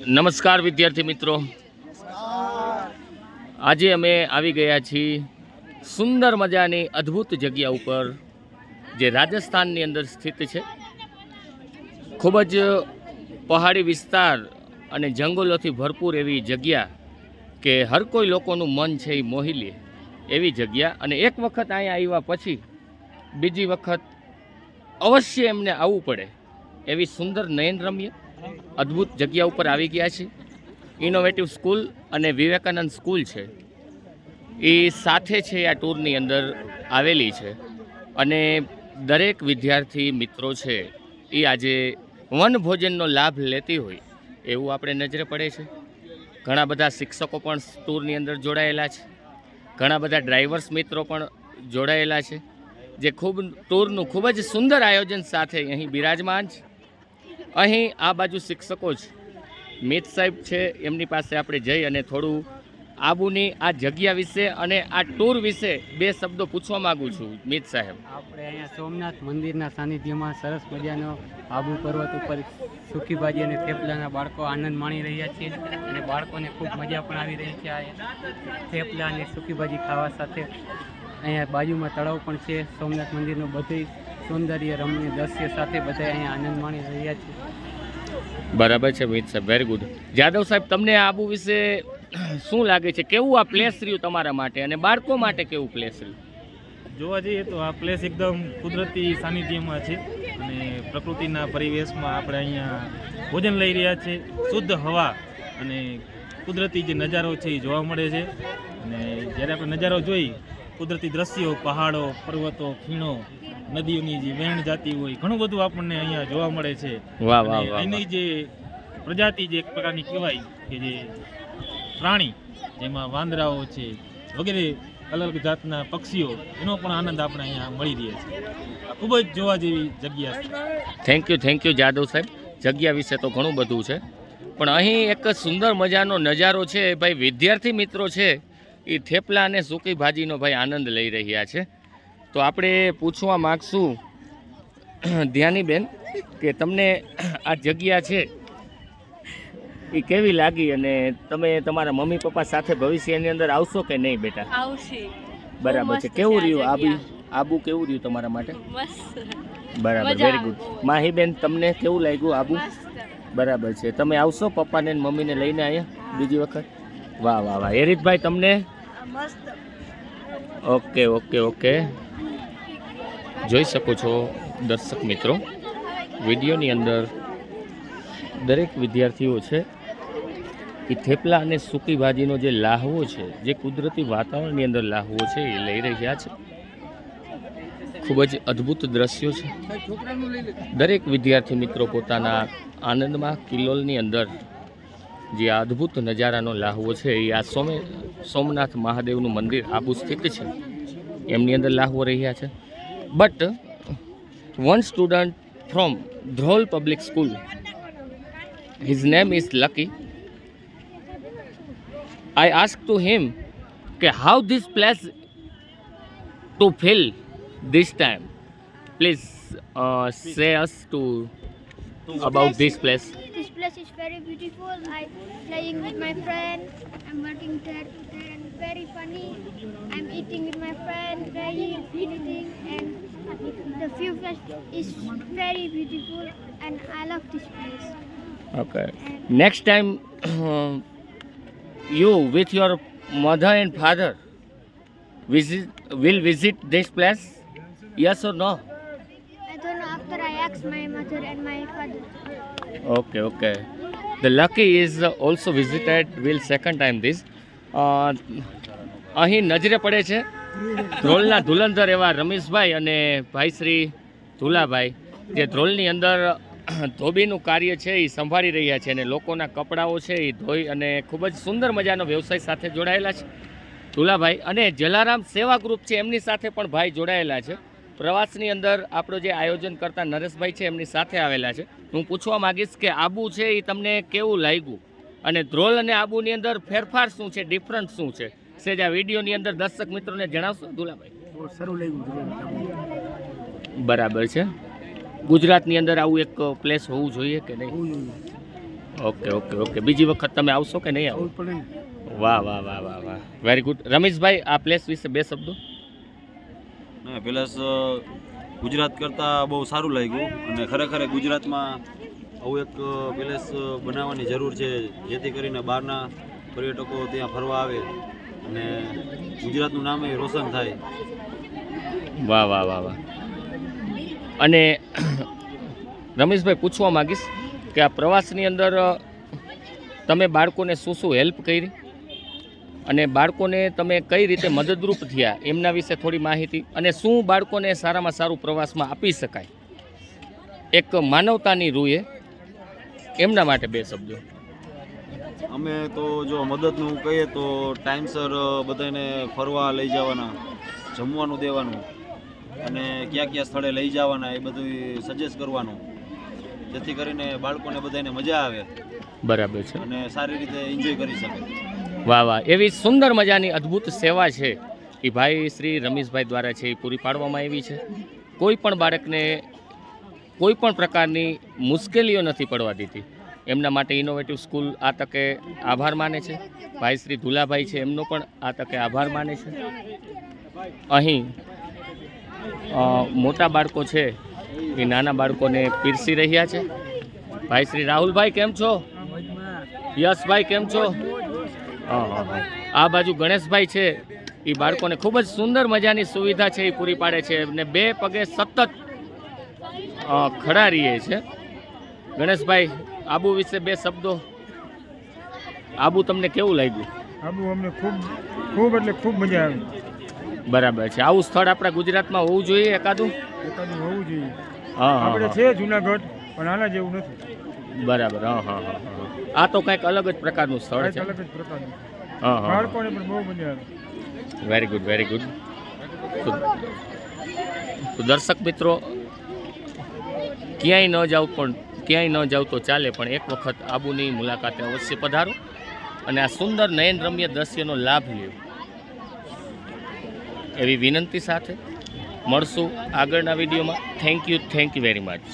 નમસ્કાર વિદ્યાર્થી મિત્રો, આજે અમે આવી ગયા છીએ સુંદર મજાની અદ્ભુત જગ્યા ઉપર જે રાજસ્થાનની અંદર સ્થિત છે. ખૂબ જ પહાડી વિસ્તાર અને જંગલોથી ભરપૂર એવી જગ્યા કે હર કોઈ લોકોનું મન છે એ મોહી લે એવી જગ્યા. અને એક વખત અહીંયા આવ્યા પછી બીજી વખત અવશ્ય એમને આવવું પડે એવી સુંદર નયનરમ્ય અદ્ભુત જગ્યા ઉપર આવી ગયા છે. ઇનોવેટિવ સ્કૂલ અને વિવેકાનંદ સ્કૂલ છે એ સાથે છે આ ટૂરની અંદર આવેલી છે. અને દરેક વિદ્યાર્થી મિત્રો છે એ આજે વનભોજનનો લાભ લેતી હોય એવું આપણે નજરે પડે છે. ઘણા બધા શિક્ષકો પણ ટૂરની અંદર જોડાયેલા છે, ઘણા બધા ડ્રાઈવર્સ મિત્રો પણ જોડાયેલા છે જે ટૂરનું ખૂબ જ સુંદર આયોજન સાથે અહીં બિરાજમાન છે. અહીં આ બાજુ શિક્ષકો છે, મિત સાહેબ છે, એમની પાસે આપણે જઈ અને થોડું આબુની આ જગ્યા વિશે અને આ ટૂર વિશે બે શબ્દો પૂછવા માગું છું. મિત સાહેબ, આપણે અહીંયા સોમનાથ મંદિરના સાનિધ્યમાં સરસ મજાનો આબુ પર્વત ઉપર સૂકી ભાજી અને થેપલાના બાળકો આનંદ માણી રહ્યા છે અને બાળકોને ખૂબ મજા પણ આવી રહી છે. આ થેપલા અને સૂકી ભાજી ખાવા સાથે અહીંયા બાજુમાં તળાવ પણ છે. સોમનાથ મંદિરનું બધું સૌંદર્ય રમણીય દ્રશ્ય સાથે બધા અહીંયા આનંદ માણી રહ્યા છે. બરાબર છે મિત સાહેબ, વેરી ગુડ. જાદવ સાહેબ, તમને આબુ વિશે શું લાગે છે? કેવું આ પ્લેસ રહ્યું તમારા માટે અને બાળકો માટે કેવું પ્લેસ રહ્યું? જોવા જઈએ તો આ પ્લેસ એકદમ કુદરતી સાનિધ્યમાં છે અને પ્રકૃતિના પરિવેશમાં આપણે અહીંયા ભોજન લઈ રહ્યા છે. શુદ્ધ હવા અને કુદરતી જે નજારો છે એ જોવા મળે છે. અને જ્યારે આપણે નજારો જોઈ, કુદરતી દ્રશ્યો, પહાડો, પર્વતો, ખીણો, નદીઓની જે વહેણ જાતી હોય, ઘણું બધું આપણને અહીંયા જોવા મળે છે. અહીંની જે પ્રજાતિ જે એક પ્રકારની કહેવાય કે જે પ્રાણી, જેમાં વાંદરાઓ છે વગેરે અલગ અલગ જાતના પક્ષીઓ, એનો પણ આનંદ આપણે અહીંયા મળી રહે છે. ખૂબ જ જોવા જેવી જગ્યા છે. થેન્ક યુ જાદવ સાહેબ. જગ્યા વિશે તો ઘણું બધું છે, પણ અહીં એક સુંદર મજાનો નજારો છે ભાઈ. વિદ્યાર્થી મિત્રો છે એ થેપલા અને સૂકી ભાજીનો ભાઈ આનંદ લઈ રહ્યા છે. તો આપણે પૂછવા માગશું ધ્યાનીબેન કે તમને આ જગ્યા છે એ કેવી લાગી અને તમે તમારા મમ્મી પપ્પા સાથે ભવિષ્યની અંદર આવશો કે નહીં? બેટા આવશે. બરાબર છે. કેવું રહ્યું આબુ કેવું રહ્યું તમારા માટે? બરાબર, વેરી ગુડ. માહીબેન, તમને કેવું લાગ્યું આબુ? બરાબર છે. તમે આવશો પપ્પાને મમ્મીને લઈને અહીંયા બીજી વખત? વાહ વાહ વાહ. હેરીતભાઈ, તમને? ઓકે. જોઈ શકો છો દર્શક મિત્રો, વિડીયોની અંદર દરેક વિદ્યાર્થીઓ છે એ થેપલા અને સૂકી ભાજીનો જે લાહવો છે, જે કુદરતી વાતાવરણની અંદર લાહવો છે એ લઈ રહ્યા છે. ખૂબ જ અદ્ભુત દ્રશ્યો છે. દરેક વિદ્યાર્થી મિત્રો પોતાના આનંદમાં કિલ્લોલની અંદર જે આ અદ્ભુત નજારાનો લાહવો છે એ આ સોમનાથ મહાદેવનું મંદિર આબુ સ્થિત છે એમની અંદર લાહવો રહ્યા છે. But one student from Dhrol Public School, his name is Lucky. I asked to him how this place to feel this time. Please say us about this place. This place is very beautiful. I'm playing with my friend. I'm working there and very funny. I'm eating with my friend, playing, eating, and the view is very beautiful. And I love this place. Okay. Next time, you with your mother and father will visit this place? Yes or no? I don't know. After I ask my mother and my father. Okay. The Lucky is also visited. Will second time this. અહીં નજરે પડે છે ધ્રોલના ધુલંધર એવા રમેશભાઈ અને ભાઈ શ્રી ધુલાભાઈ, જે ધ્રોલની અંદર ધોબીનું કાર્ય છે એ સંભાળી રહ્યા છે અને લોકોના કપડાઓ છે એ ધોઈ અને ખૂબ જ સુંદર મજાનો વ્યવસાય સાથે જોડાયેલા છે ધુલાભાઈ. અને જલારામ સેવા ગ્રુપ છે એમની સાથે પણ ભાઈ જોડાયેલા છે. પ્રવાસની અંદર આપણો જે આયોજન કરતા નરેશભાઈ છે એમની સાથે આવેલા છે. હું પૂછવા માગીશ કે આબુ છે એ તમને કેવું લાગ્યું અને ધ્રોલ અને આબુની અંદર ફેરફાર શું છે, ડિફરન્ટ શું છે? સેજ આ વિડીયોની અંદર દર્શક મિત્રોને જણાવશો ધુલાભાઈ? સારું લાગ્યું. બરાબર છે. ગુજરાતની અંદર આવું એક પ્લેસ હોવું જોઈએ કે નહીં? Okay okay okay. બીજી વખત તમે આવશો કે નહીં આવો? વાહ વાહ વાહ વાહ વાહ, વેરી ગુડ. રમેશભાઈ, આ પ્લેસ વિશે બે શબ્દો. ને પેલેસ ગુજરાત કરતાં બહુ સારું લાગ્યું અને ખરેખર ગુજરાતમાં આવું એક પેલેસ બનાવવાની જરૂર છે, જેથી કરીને બહારના પર્યટકો ત્યાં ફરવા આવે અને ગુજરાતનું નામ એ રોશન થાય. વાહ વાહ વાહ વાહ. અને રમેશભાઈ, પૂછવા માગીશ કે આ પ્રવાસની અંદર તમે બાળકોને શું શું હેલ્પ કરી અને બાળકોને તમે કઈ રીતે મદદરૂપ થયા એમના વિશે થોડી માહિતી, અને શું બાળકોને સારામાં સારું પ્રવાસમાં આપી શકાય એક માનવતાની રૂએ, એમના માટે બે શબ્દો. અમે તો જો મદદનું કહીએ તો ટાઈમસર બધાને ફરવા લઈ જવાના, જમવાનું દેવાનું અને કયા કયા સ્થળે લઈ જવાના એ બધું સજેસ્ટ કરવાનું, જેથી કરીને બાળકોને બધાને મજા આવે. બરાબર છે. અને સારી રીતે એન્જોય કરી શકે. વાહ વાહ. એવી સુંદર મજાની અદ્ભુત સેવા છે એ ભાઈ શ્રી રમેશભાઈ દ્વારા છે એ પૂરી પાડવામાં આવી છે. કોઈ પણ બાળકને કોઈ પણ પ્રકારની મુશ્કેલીઓ નથી પડવા દીધી. એમના માટે ઇનોવેટિવ સ્કૂલ આ તકે આભાર માને છે. ભાઈ શ્રી ધુલાભાઈ છે એમનો પણ આ તકે આભાર માને છે. અહીં મોટા બાળકો છે એ નાના બાળકોને પીરસી રહ્યા છે. ભાઈ શ્રી રાહુલભાઈ કેમ છો? યશભાઈ કેમ છો? આ બાજુ ગણેશભાઈ છે એ બાળકોને ખૂબ જ સુંદર મજાની સુવિધા છે એ પૂરી પાડે છે અને બે પગે સતત ખડા રહીએ છે. ગણેશભાઈ, આબુ વિશે બે શબ્દો. આબુ તમને કેવું લાગ્યું? આબુ અમને ખૂબ ખૂબ એટલે ખૂબ મજા આવી. બરાબર છે. આવું સ્થળ આપણા ગુજરાતમાં હોવું જોઈએ એકાદું હોવું જોઈએ. હા આપણે હા છે જુનાગઢ, પણ આના જેવું નથી. બરાબર. હા હા હા હા. આ તો કંઈક અલગ જ પ્રકારનું સ્થળ કંઈક છે. અલગ જ પ્રકારનું. હા હા. બાળકોને પણ બહુ મજા આવે. Very good very good. તો દર્શક મિત્રો, ક્યાંય ન જાવ પણ ક્યાંય ન જાવ તો ચાલે, પણ એક વખત આબુની મુલાકાતે અવશ્ય પધારો અને આ સુંદર નયનરમ્ય દ્રશ્યનો લાભ લ્યો એવી વિનંતી સાથે મળશું આગળના વિડીયોમાં. Thank you very much.